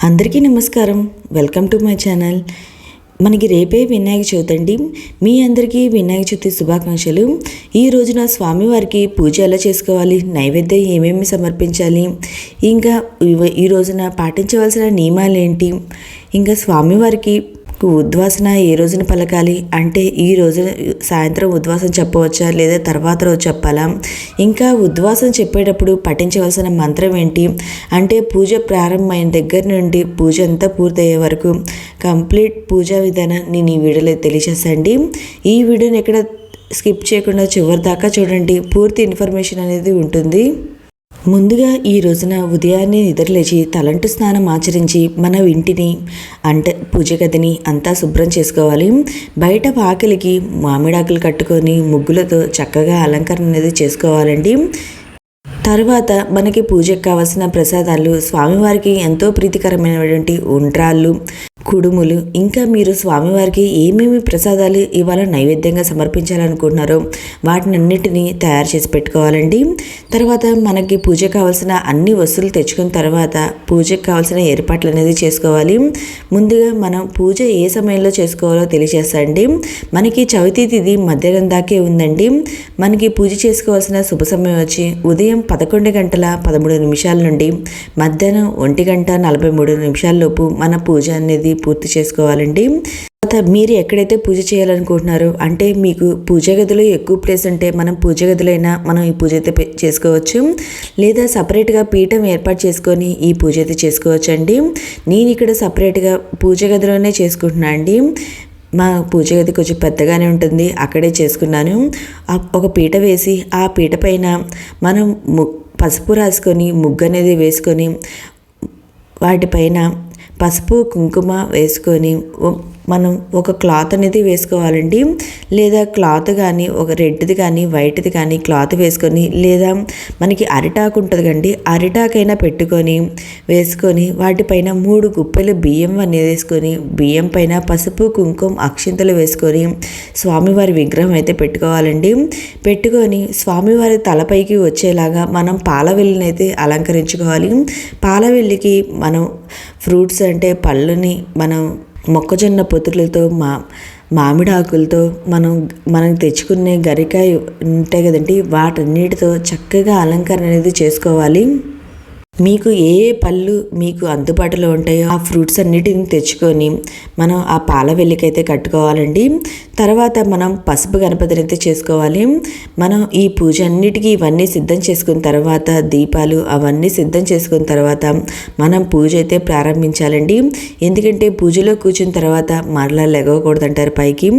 అందరికీ నమస్కారం. Welcome to my channel. మనకి రేపే వినాయక చవితి అండి. మీ అందరికీ వినాయక చవితి శుభాకాంక్షలు. ఈ రోజున స్వామివారికి పూజ ఎలా చేసుకోవాలి, నైవేద్యం ఏమేమి సమర్పించాలి, ఇంకా ఈ రోజున పాటించవలసిన నియమాలు ఏంటి, ఇంకా స్వామివారికి ఉద్వాసన ఏ రోజున పలకాలి అంటే ఈ రోజు సాయంత్రం ఉద్వాసం చెప్పవచ్చా లేదా తర్వాత రోజు చెప్పాలా, ఇంకా ఉద్వాసం చెప్పేటప్పుడు పఠించవలసిన మంత్రం ఏంటి అంటే పూజ ప్రారంభమైన దగ్గర నుండి పూజ అంతా పూర్తయ్యే వరకు కంప్లీట్ పూజా విధానం నేను ఈ వీడియోలో తెలియజేస్తాండి. ఈ వీడియోని ఎక్కడ స్కిప్ చేయకుండా చివరి దాకా చూడండి, పూర్తి ఇన్ఫర్మేషన్ అనేది ఉంటుంది. ముందుగా ఈ రోజున ఉదయాన్నే నిద్రలేచి తలంటు స్నానం ఆచరించి మన ఇంటిని అంటే పూజ గదిని అంతా శుభ్రం చేసుకోవాలి. బయట వాకిలికి మామిడాకులు కట్టుకొని ముగ్గులతో చక్కగా అలంకరణ అనేది చేసుకోవాలండి. తర్వాత మనకి పూజకు కావాల్సిన ప్రసాదాలు, స్వామివారికి ఎంతో ప్రీతికరమైనటువంటి ఉండ్రాళ్ళు, కుడుములు, ఇంకా మీరు స్వామివారికి ఏమేమి ప్రసాదాలు ఇవాళ నైవేద్యంగా సమర్పించాలనుకుంటున్నారో వాటినన్నిటినీ తయారు చేసి పెట్టుకోవాలండి. తర్వాత మనకి పూజ కావాల్సిన అన్ని వస్తువులు తెచ్చుకున్న తర్వాత పూజకు కావాల్సిన ఏర్పాట్లు అనేది చేసుకోవాలి. ముందుగా మనం పూజ ఏ సమయంలో చేసుకోవాలో తెలియజేస్తాండి. మనకి చవితి తిథి మధ్యాహ్నం దాకే ఉందండి. మనకి పూజ చేసుకోవాల్సిన శుభ సమయం వచ్చి ఉదయం 11:13 నుండి మధ్యాహ్నం 1:43 లోపు మన పూజ అనేది పూర్తి చేసుకోవాలండి. తర్వాత మీరు ఎక్కడైతే పూజ చేయాలనుకుంటున్నారో అంటే మీకు పూజ గదిలో ఎక్కువ ప్లేస్ ఉంటే మనం పూజ గదిలో మనం ఈ పూజ అయితే చేసుకోవచ్చు, లేదా సపరేట్గా పీఠం ఏర్పాటు చేసుకొని ఈ పూజ అయితే చేసుకోవచ్చు అండి. నేను ఇక్కడ సపరేట్గా పూజ గదిలోనే చేసుకుంటున్నాను అండి. మా పూజ గది కొంచెం పెద్దగానే ఉంటుంది, అక్కడే చేసుకున్నాను. ఒక పీట వేసి ఆ పీట పైన మనం పసుపు రాసుకొని ముగ్గు అనేది వేసుకొని వాటిపైన పసుపు కుంకుమ వేసుకొని మనం ఒక క్లాత్ అనేది వేసుకోవాలండి. లేదా క్లాత్ కానీ ఒక రెడ్ది కానీ వైట్ది కానీ క్లాత్ వేసుకొని, లేదా మనకి అరిటాకు ఉంటుంది కండి, అరిటాకైనా పెట్టుకొని వేసుకొని వాటిపైన 3 గుప్పెలు బియ్యం అనేది వేసుకొని బియ్యం పైన పసుపు కుంకుమ అక్షింతలు వేసుకొని స్వామివారి విగ్రహం అయితే పెట్టుకోవాలండి. పెట్టుకొని స్వామివారి తలపైకి వచ్చేలాగా మనం పాలవెల్లిని అయితే అలంకరించుకోవాలి. పాలవెల్లికి మనం ఫ్రూట్స్ అంటే పళ్ళని మనం మొక్కజొన్న పొత్తులతో మామిడి ఆకులతో మనం తెచ్చుకునే గరికాయ ఉంటాయి కదండి, వాటన్నిటితో చక్కగా అలంకరణ అనేది చేసుకోవాలి. మీకు ఏ పళ్ళు మీకు అందుబాటులో ఉంటాయో ఆ ఫ్రూట్స్ అన్నిటిని తెచ్చుకొని మనం ఆ పాల వెల్లికైతే కట్టుకోవాలండి. తర్వాత మనం పసుపు గణపతిని అయితే చేసుకోవాలి. మనం ఈ పూజ అన్నిటికీ ఇవన్నీ సిద్ధం చేసుకున్న తర్వాత దీపాలు అవన్నీ సిద్ధం చేసుకున్న తర్వాత మనం పూజ అయితే ప్రారంభించాలండి. ఎందుకంటే పూజలో కూర్చున్న తర్వాత మరలా లెగవకూడదంటారు పైకి.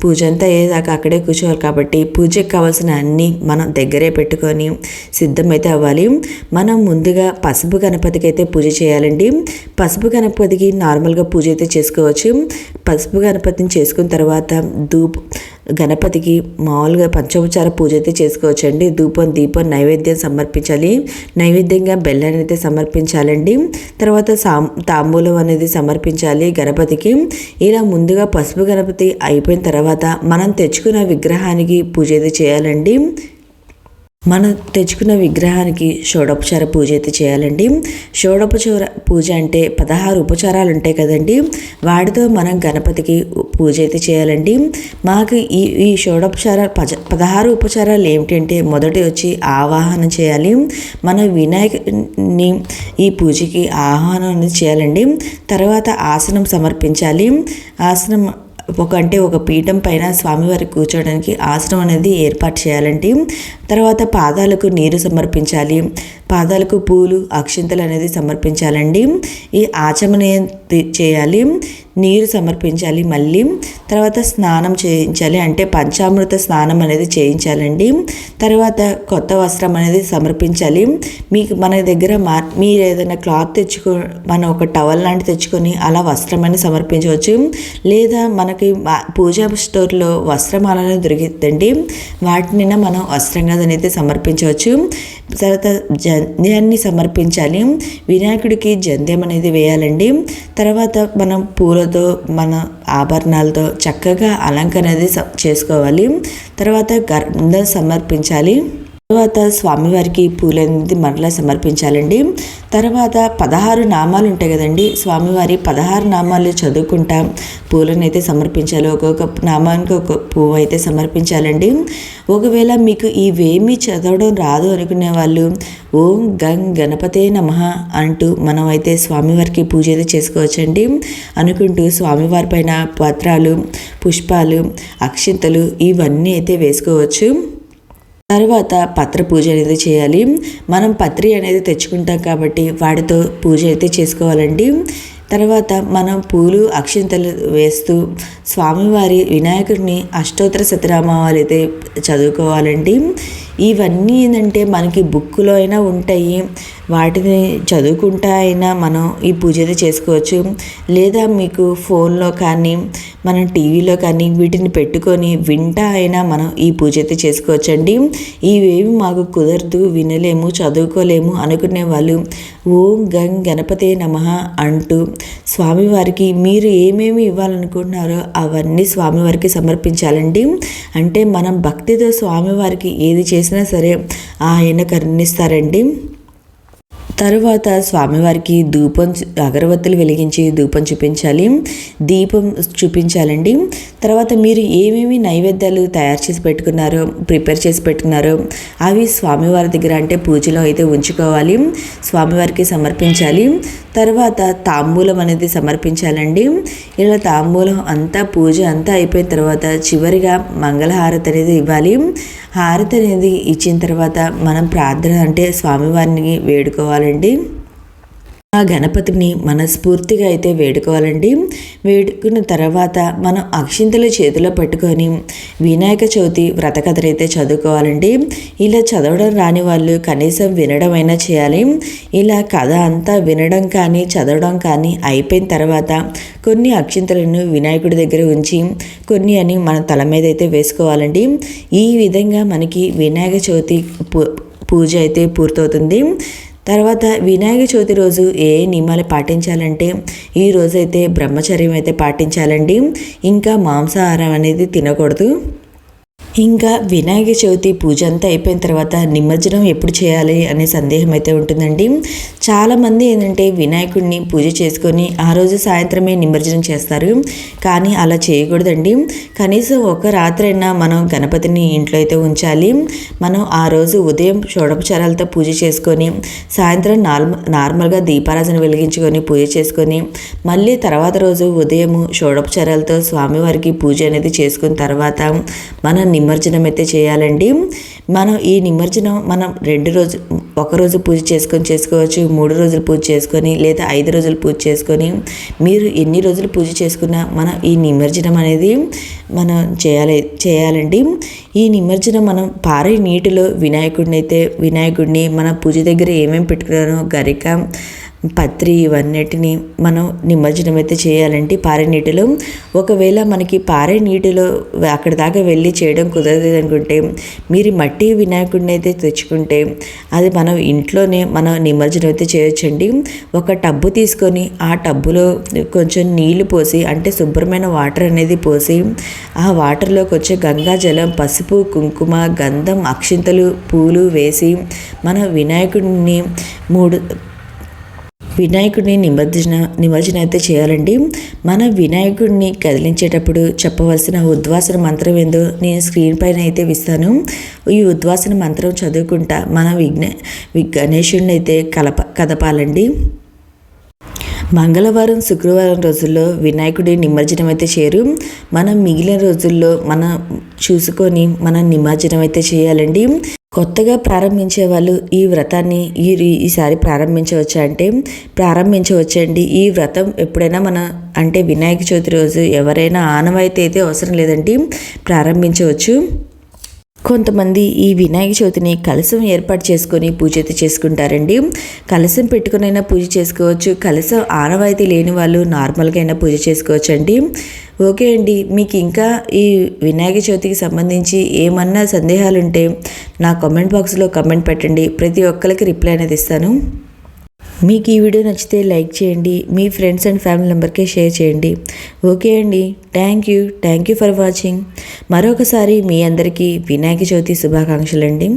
పూజ అంతా అయ్యేదాకా అక్కడే కూర్చోవాలి కాబట్టి పూజకు కావాల్సిన అన్నీ మనం దగ్గరే పెట్టుకొని సిద్ధమైతే అవ్వాలి. మనం ముందుగా పసుపు గణపతికి అయితే పూజ చేయాలండి. పసుపు గణపతికి నార్మల్గా పూజ అయితే చేసుకోవచ్చు. పసుపు గణపతిని చేసుకున్న తర్వాత గణపతికి మామూలుగా పంచోపచార పూజ అయితే చేసుకోవచ్చు అండి. ధూపం దీపం నైవేద్యం సమర్పించాలి. నైవేద్యంగా బెల్లాన్ని అయితే సమర్పించాలండి. తర్వాత తాంబూలం అనేది సమర్పించాలి గణపతికి. ఇలా ముందుగా పసుపు గణపతి అయిపోయిన తర్వాత మనం తెచ్చుకున్న విగ్రహానికి పూజ అయితే చేయాలండి. మనం తెచ్చుకున్న విగ్రహానికి షోడోపచార పూజ అయితే చేయాలండి. షోడోపచార పూజ అంటే 16 ఉపచారాలు ఉంటాయి కదండి, వాటితో మనం గణపతికి పూజ అయితే చేయాలండి. మాకు ఈ షోడోపచార 16 ఉపచారాలు ఏమిటంటే మొదటి వచ్చి ఆవాహనం చేయాలి. మన వినాయకుని ఈ పూజకి ఆహ్వానం అనేది చేయాలండి. తర్వాత ఆసనం సమర్పించాలి. ఆసనం ఒక పీఠం పైన స్వామివారికి కూర్చోవడానికి ఆసనం అనేది ఏర్పాటు చేయాలండి. తర్వాత పాదాలకు నీరు సమర్పించాలి. పాదాలకు పూలు అక్షింతలు అనేది సమర్పించాలండి. ఈ ఆచమనీయం చేయాలి, నీరు సమర్పించాలి. మళ్ళీ తర్వాత స్నానం చేయించాలి, అంటే పంచామృత స్నానం అనేది చేయించాలండి. తర్వాత కొత్త వస్త్రం అనేది సమర్పించాలి. మన దగ్గర మీరు ఏదైనా క్లాత్ మనం ఒక టవల్ లాంటి తెచ్చుకొని అలా వస్త్రం అనేది సమర్పించవచ్చు. లేదా మనకి పూజా స్టోర్లో వస్త్రమాల అనేది దొరుకుతుందండి, వాటిని మనం వస్త్రంగా అయితే సమర్పించవచ్చు. తర్వాత జంధ్యాన్ని సమర్పించాలి. వినాయకుడికి జంధ్యం అనేది వేయాలండి. తర్వాత మనం పూలతో మన ఆభరణాలతో చక్కగా అలంకరణ అనేది చేసుకోవాలి. తర్వాత గంధం సమర్పించాలి. తర్వాత స్వామివారికి పూలు అనేది మరలా సమర్పించాలండి. తర్వాత 16 నామాలు ఉంటాయి కదండి, స్వామివారి 16 నామాలు చదువుకుంటా పూలను అయితే సమర్పించాలి. ఒక్కొక్క నామానికి ఒక పువ్వు అయితే సమర్పించాలండి. ఒకవేళ మీకు ఇవేమీ చదవడం రాదు అనుకునే వాళ్ళు ఓం గం గణపతే నమః అంటూ మనం అయితే స్వామివారికి పూజ అయితే చేసుకోవచ్చండి. అనుకుంటూ స్వామివారి పైన పత్రాలు, పుష్పాలు, అక్షింతలు ఇవన్నీ అయితే వేసుకోవచ్చు. తర్వాత పత్ర పూజ అనేది చేయాలి. మనం పత్రి అనేది తెచ్చుకుంటాం కాబట్టి వాటితో పూజ అయితే చేసుకోవాలండి. తర్వాత మనం పూలు, అక్షింతలు వేస్తూ స్వామివారి వినాయకుడిని అష్టోత్తర శతనామాలు అయితే చదువుకోవాలండి. ఇవన్నీ ఏంటంటే మనకి బుక్లో అయినా ఉంటాయి, వాటిని చదువుకుంటా అయినా మనం ఈ పూజ అయితే చేసుకోవచ్చు. లేదా మీకు ఫోన్లో కానీ మనం టీవీలో కానీ వీటిని పెట్టుకొని వింటా అయినా మనం ఈ పూజ అయితే చేసుకోవచ్చండి. ఇవేమి మాకు కుదరదు, వినలేము, చదువుకోలేము అనుకునే వాళ్ళు ఓం గం గణపతే నమః అంటూ స్వామివారికి మీరు ఏమేమి ఇవ్వాలనుకుంటున్నారో అవన్నీ స్వామివారికి సమర్పించాలండి. అంటే మనం భక్తితో స్వామివారికి ఏది చేసినా సరే ఆయన కరుణిస్తారండి. తరువాత స్వామివారికి అగరవత్తులు వెలిగించి ధూపం చూపించాలి, దీపం చూపించాలండి. తర్వాత మీరు ఏమేమి నైవేద్యాలు తయారు చేసి పెట్టుకున్నారో, ప్రిపేర్ చేసి పెట్టుకున్నారో అవి స్వామివారి దగ్గర అంటే పూజలో అయితే ఉంచుకోవాలి, స్వామివారికి సమర్పించాలి. తర్వాత తాంబూలం అనేది సమర్పించాలండి. ఇలా తాంబూలం అంతా పూజ అంతా అయిపోయిన తర్వాత చివరిగా మంగళహారతి అనేది ఇవ్వాలి. హారతి అనేది ఇచ్చిన తర్వాత మనం ప్రార్థన అంటే స్వామివారిని వేడుకోవాలండి. ఆ గణపతిని మనస్ఫూర్తిగా అయితే వేడుకోవాలండి. వేడుకున్న తర్వాత మనం అక్షింతలు చేతిలో పట్టుకొని వినాయక చవితి వ్రతకథను అయితే చదువుకోవాలండి. ఇలా చదవడం రాని వాళ్ళు కనీసం వినడం అయినా చేయాలి. ఇలా కథ అంతా వినడం కానీ చదవడం కానీ అయిపోయిన తర్వాత కొన్ని అక్షింతలను వినాయకుడి దగ్గర ఉంచి కొన్ని అని మన తల మీద అయితే వేసుకోవాలండి. ఈ విధంగా మనకి వినాయక చవితి పూజ అయితే పూర్తవుతుంది. తర్వాత వినాయక చవితి రోజు ఏ నియమాలు పాటించాలంటే ఈ రోజైతే బ్రహ్మచర్యం అయితే పాటించాలండి. ఇంకా మాంసాహారం అనేది తినకూడదు. ఇంకా వినాయక చవితి పూజ అంతా అయిపోయిన తర్వాత నిమజ్జనం ఎప్పుడు చేయాలి అనే సందేహం అయితే ఉంటుందండి. చాలామంది ఏంటంటే వినాయకుడిని పూజ చేసుకొని ఆ రోజు సాయంత్రమే నిమజ్జనం చేస్తారు. కానీ అలా చేయకూడదండి. కనీసం ఒక రాత్రైనా మనం గణపతిని ఇంట్లో అయితే ఉంచాలి. మనం ఆ రోజు ఉదయం షోడోపచారాలతో పూజ చేసుకొని సాయంత్రం నార్మల్గా దీపారాధన వెలిగించుకొని పూజ చేసుకొని మళ్ళీ తర్వాత రోజు ఉదయం షోడోపచారాలతో స్వామివారికి పూజ అనేది చేసుకున్న తర్వాత మనం నిమజ్జనం అయితే చేయాలండి. మనం ఈ నిమజ్జనం మనం 2 రోజులు, ఒకరోజు పూజ చేసుకోవచ్చు, 3 రోజులు పూజ చేసుకొని లేదా 5 రోజులు పూజ చేసుకొని మీరు ఎన్ని రోజులు పూజ చేసుకున్నా మనం ఈ నిమజ్జనం అనేది మనం చేయాలండి. ఈ నిమజ్జనం మనం పారే నీటిలో వినాయకుడిని మన పూజ దగ్గర ఏమేమి పెట్టుకున్నానో గరిక, పత్రి ఇవన్నిటిని మనం నిమజ్జనం అయితే చేయాలండి పారే నీటిలో. ఒకవేళ మనకి పారే నీటిలో అక్కడి దాకా వెళ్ళి చేయడం కుదరదు అనుకుంటే మీరు మట్టి వినాయకుడిని అయితే తెచ్చుకుంటే అది మనం ఇంట్లోనే మనం నిమజ్జనం అయితే చేయొచ్చండి. ఒక టబ్బు తీసుకొని ఆ టబ్బులో కొంచెం నీళ్లు పోసి అంటే శుభ్రమైన వాటర్ అనేది పోసి ఆ వాటర్లో కొంచెం గంగాజలం, పసుపు, కుంకుమ, గంధం, అక్షింతలు, పూలు వేసి మన వినాయకుడిని నిమజ్జనం అయితే చేయాలండి. మన వినాయకుడిని కదిలించేటప్పుడు చెప్పవలసిన ఉద్వాసన మంత్రం ఏందో నేను స్క్రీన్ పైన అయితే ఇస్తాను. ఈ ఉద్వాసన మంత్రం చదువుకుంటా మన గణేశుడిని అయితే కదపాలండి. మంగళవారం, శుక్రవారం రోజుల్లో వినాయకుడి నిమజ్జనం అయితే చేయరు. మనం మిగిలిన రోజుల్లో మనం చూసుకొని మనం నిమజ్జనం అయితే చేయాలండి. కొత్తగా ప్రారంభించే వాళ్ళు ఈ వ్రతాన్ని ఈసారి ప్రారంభించవచ్చండి. ఈ వ్రతం ఎప్పుడైనా అంటే వినాయక చవితి రోజు ఎవరైనా ఆనవాయితీ అయితే అవసరం లేదండి, ప్రారంభించవచ్చు. కొంతమంది ఈ వినాయక చవితిని కలశం ఏర్పాటు చేసుకొని పూజ అయితే చేసుకుంటారండి. కలశం పెట్టుకునైనా పూజ చేసుకోవచ్చు. కలశం ఆనవాయితీ లేని వాళ్ళు నార్మల్గా అయినా పూజ చేసుకోవచ్చు అండి. ఓకే అండి, మీకు ఇంకా ఈ వినాయక చవితికి సంబంధించి ఏమన్నా సందేహాలు ఉంటే నా కామెంట్ బాక్స్లో కామెంట్ పెట్టండి. ప్రతి ఒక్కరికి రిప్లై అనేది ఇస్తాను. మీకు ఈ వీడియో నచ్చితే లైక్ చేయండి, మీ ఫ్రెండ్స్ అండ్ ఫ్యామిలీ మెంబర్కి షేర్ చేయండి. ఓకే అండి, థ్యాంక్ యూ ఫర్ వాచింగ్. మరొకసారి మీ అందరికీ వినాయక చవితి శుభాకాంక్షలు అండి.